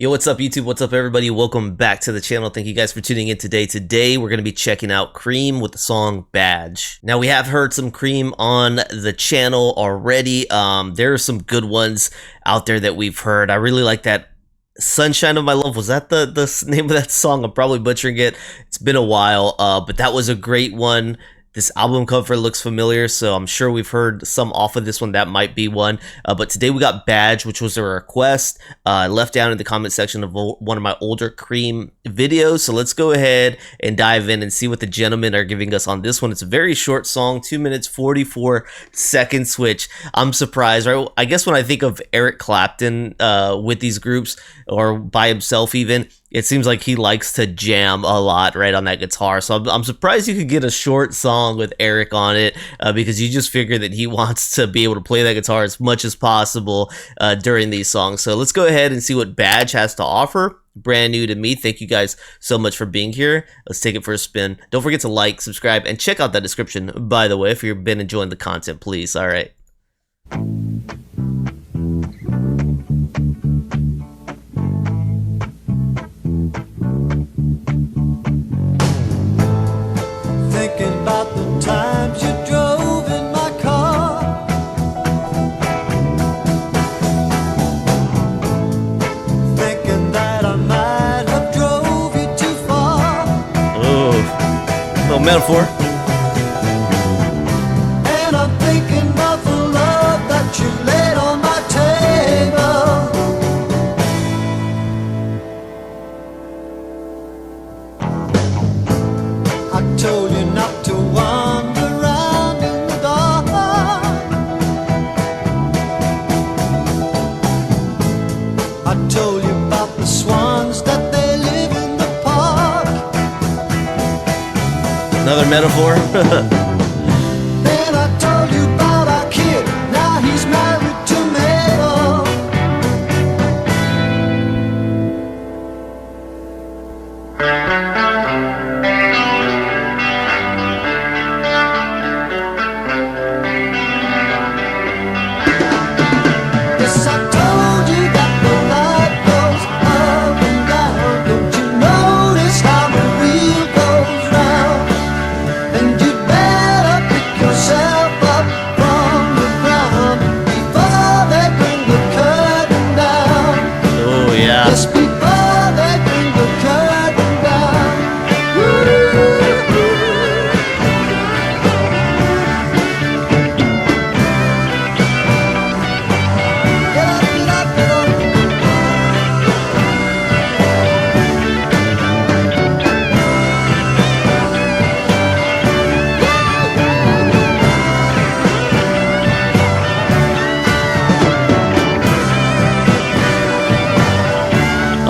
Yo, what's up YouTube? What's up everybody? Welcome back to the channel. Thank you guys for tuning in today. Today we're going to be checking out Cream with the song Badge. Now we have heard some Cream on the channel already. There are some good ones out there that we've heard. I really like that Sunshine of My Love. Was that the name of that song? I'm probably butchering it. It's been a while, but that was a great one. This album cover looks familiar, so I'm sure we've heard some off of this one. That might be one. But today we got Badge, which was a request left down in the comment section of one of my older Cream videos. So let's go ahead and dive in and see what the gentlemen are giving us on this one. It's a very short song, 2 minutes 44 seconds, which I'm surprised, right? I guess when I think of Eric Clapton with these groups or by himself even, it seems like he likes to jam a lot, right, on that guitar. So I'm surprised you could get a short song with Eric on it because you just figure that he wants to be able to play that guitar as much as possible during these songs. So let's go ahead and see what Badge has to offer. Brand new to me. Thank you guys so much for being here. Let's take it for a spin. Don't forget to like, subscribe, and check out that description, by the way, if you've been enjoying the content, please. All right. Thinking about the times you drove in my car, thinking that I might have drove you too far. Oh, little metaphor. And I'm thinking about the love that you laid on my table. I told you not to wander around in the dark. I told you about the swans that they live in the park. Another metaphor. Then I told you about our kid. Now he's married to Mabel. Yes, I told you that the light goes up and down. Don't you notice how the wheel goes round? And you'd better pick yourself up from the ground before they bring the curtain down. Oh yeah. Yes, before they bring the curtain down. Woo-hoo. Get up, get up, get up.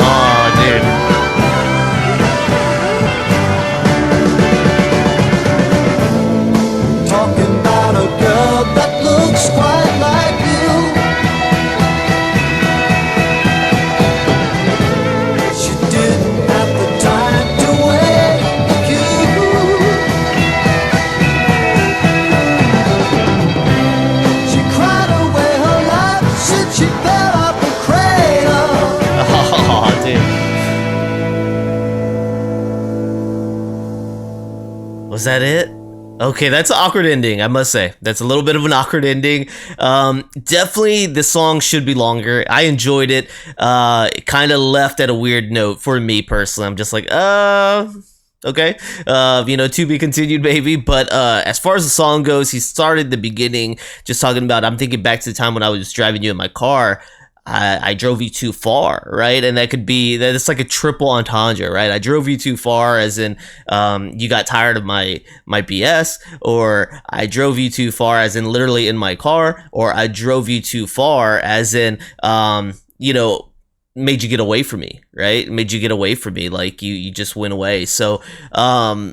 Oh, dude. Talking about a girl that looks quite like you. She didn't have the time to wait for you. She cried away her life since she fell out the cradle. Oh, dude. Was that it? Okay, that's an awkward ending, I must say. That's a little bit of an awkward ending. Definitely, this song should be longer. I enjoyed it. It kind of left at a weird note for me personally. I'm just like, okay. To be continued, maybe. But as far as the song goes, he started the beginning just talking about, I'm thinking back to the time when I was driving you in my car. I drove you too far, right? And that could be that it's like a triple entendre, right? I drove you too far, as in you got tired of my BS, or I drove you too far, as in literally in my car, or I drove you too far, as in made you get away from me, right? Made you get away from me, like you just went away. So I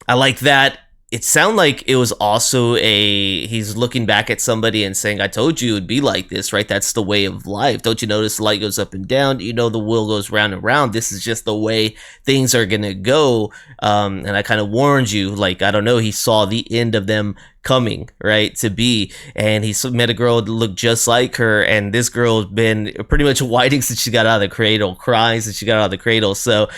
like that. It sounded like it was also he's looking back at somebody and saying, I told you it would be like this, right? That's the way of life. Don't you notice the light goes up and down? You know, the wheel goes round and round. This is just the way things are going to go. And I kind of warned you, like, I don't know, he saw the end of them coming, right, to be. And he met a girl that looked just like her, and this girl's been pretty much whining since she got out of the cradle, crying since she got out of the cradle. So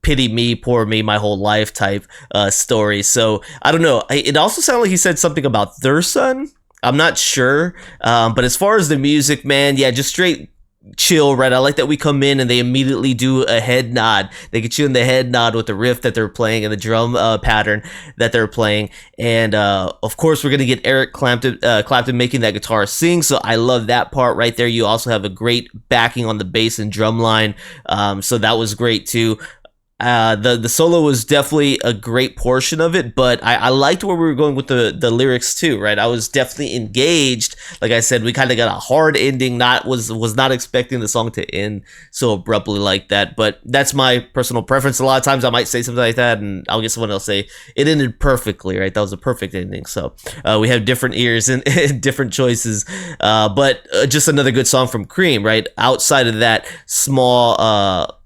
pity me, poor me, my whole life type story. So I don't know. It also sounded like he said something about their son. I'm not sure. But as far as the music, man, yeah, just straight chill, right? I like that we come in and they immediately do a head nod. They get you in the head nod with the riff that they're playing and the drum pattern that they're playing. And of course, we're going to get Eric Clapton making that guitar sing. So I love that part right there. You also have a great backing on the bass and drum line. So that was great too. The solo was definitely a great portion of it, but I liked where we were going with the lyrics too, right? I was definitely engaged. Like I said, we kind of got a hard ending. Was not expecting the song to end so abruptly like that, but that's my personal preference. A lot of times I might say something like that, and I'll get someone else say it ended perfectly, right? That was a perfect ending. So we have different ears and different choices, but just another good song from Cream, right? Outside of that small,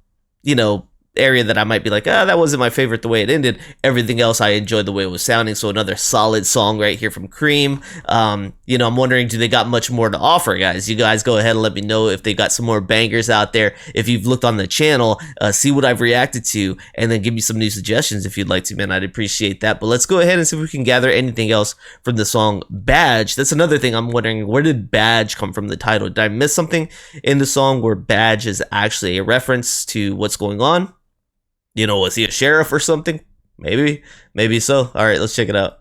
area that I might be like, that wasn't my favorite the way it ended. Everything else I enjoyed the way it was sounding. So another solid song right here from Cream. I'm wondering, do they got much more to offer, guys? You guys go ahead and let me know if they got some more bangers out there. If you've looked on the channel, see what I've reacted to, and then give me some new suggestions if you'd like to, man. I'd appreciate that. But let's go ahead and see if we can gather anything else from the song Badge. That's another thing I'm wondering, where did Badge come from, the title? Did I miss something in the song where Badge is actually a reference to what's going on? Was he a sheriff or something? Maybe so. All right, let's check it out.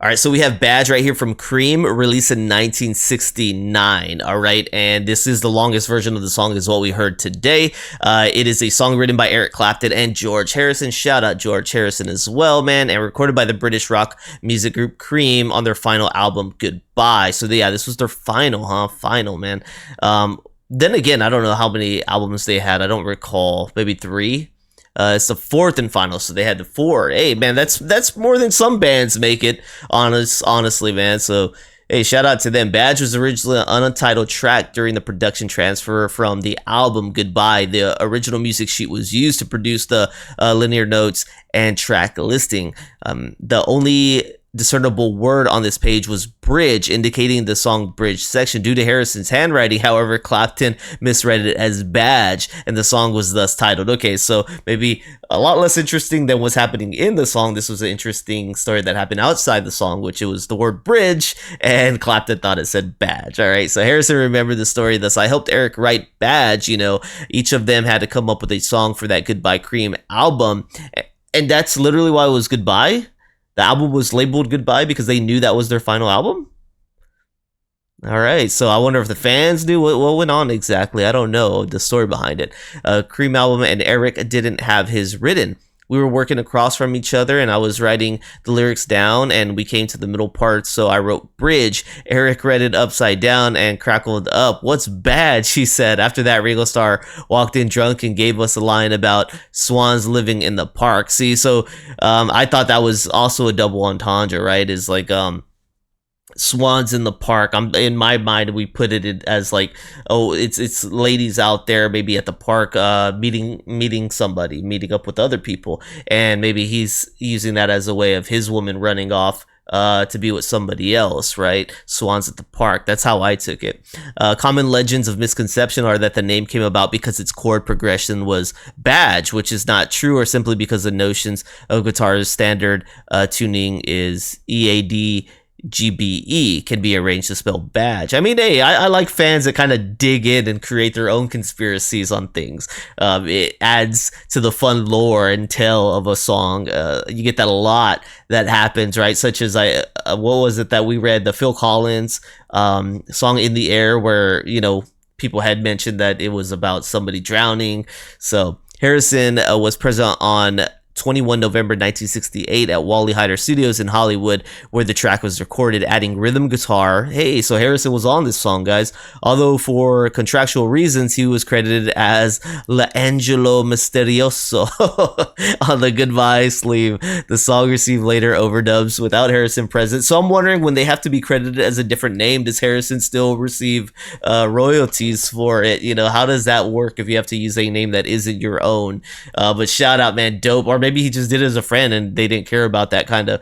All right, so we have Badge right here from Cream, released in 1969. All right, and this is the longest version of the song is what we heard today. It is a song written by Eric Clapton and George Harrison. Shout out George Harrison as well, man, and recorded by the British rock music group Cream on their final album, Goodbye. So yeah, this was their final, Final, man. Then again, I don't know how many albums they had. I don't recall. Maybe 3. It's the 4th and final, so they had the 4. Hey, man, that's more than some bands make it, honestly, man. So, hey, shout out to them. Badge was originally an untitled track during the production transfer from the album Goodbye. The original music sheet was used to produce the linear notes and track listing. The only discernible word on this page was bridge, indicating the song bridge section. Due to Harrison's handwriting, however, Clapton misread it as badge, and the song was thus titled. Okay, so maybe a lot less interesting than what's happening in the song. This was an interesting story that happened outside the song, which it was the word bridge, and Clapton thought it said badge. All right, so Harrison remembered the story thus: I helped Eric write Badge. Each of them had to come up with a song for that Goodbye Cream album, and that's literally why it was Goodbye. The album was labeled Goodbye because they knew that was their final album? All right, so I wonder if the fans knew what went on exactly. I don't know the story behind it. Cream album, and Eric didn't have his written. We were working across from each other, and I was writing the lyrics down, and we came to the middle part, so I wrote bridge. Eric read it upside down and crackled up. What's bad, she said. After that, Ringo Starr walked in drunk and gave us a line about swans living in the park. See, so I thought that was also a double entendre, right? Is like swans in the park. In my mind, we put it as like, oh, it's ladies out there maybe at the park meeting somebody, meeting up with other people, and maybe he's using that as a way of his woman running off to be with somebody else, right? Swans at the park. That's how I took it. Common legends of misconception are that the name came about because its chord progression was badge, which is not true, or simply because the notions of guitar's standard tuning is EAD GBE can be arranged to spell badge. I mean, hey, I like fans that kind of dig in and create their own conspiracies on things. It adds to the fun lore and tale of a song. You get that a lot that happens, right? Such as what was it that we read? The Phil Collins song In the Air, where, people had mentioned that it was about somebody drowning. So Harrison was present on 21 November 1968 at Wally Heider Studios in Hollywood, where the track was recorded, adding rhythm guitar. Hey, so Harrison was on this song, guys. Although for contractual reasons, he was credited as L'Angelo Misterioso on the Goodbye sleeve. The song received later overdubs without Harrison present. So I'm wondering, when they have to be credited as a different name, does Harrison still receive royalties for it? How does that work if you have to use a name that isn't your own? But shout out, man, dope. Or maybe he just did it as a friend and they didn't care about that kind of,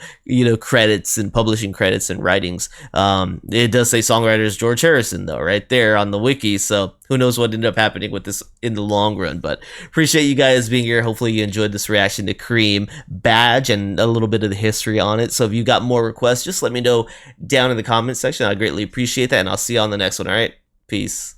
credits and publishing credits and writings. It does say songwriter is George Harrison though, right there on the wiki. So who knows what ended up happening with this in the long run. But appreciate you guys being here. Hopefully you enjoyed this reaction to Cream Badge and a little bit of the history on it. So if you got more requests, just let me know down in the comments section. I greatly appreciate that, and I'll see you on the next one. All right, peace.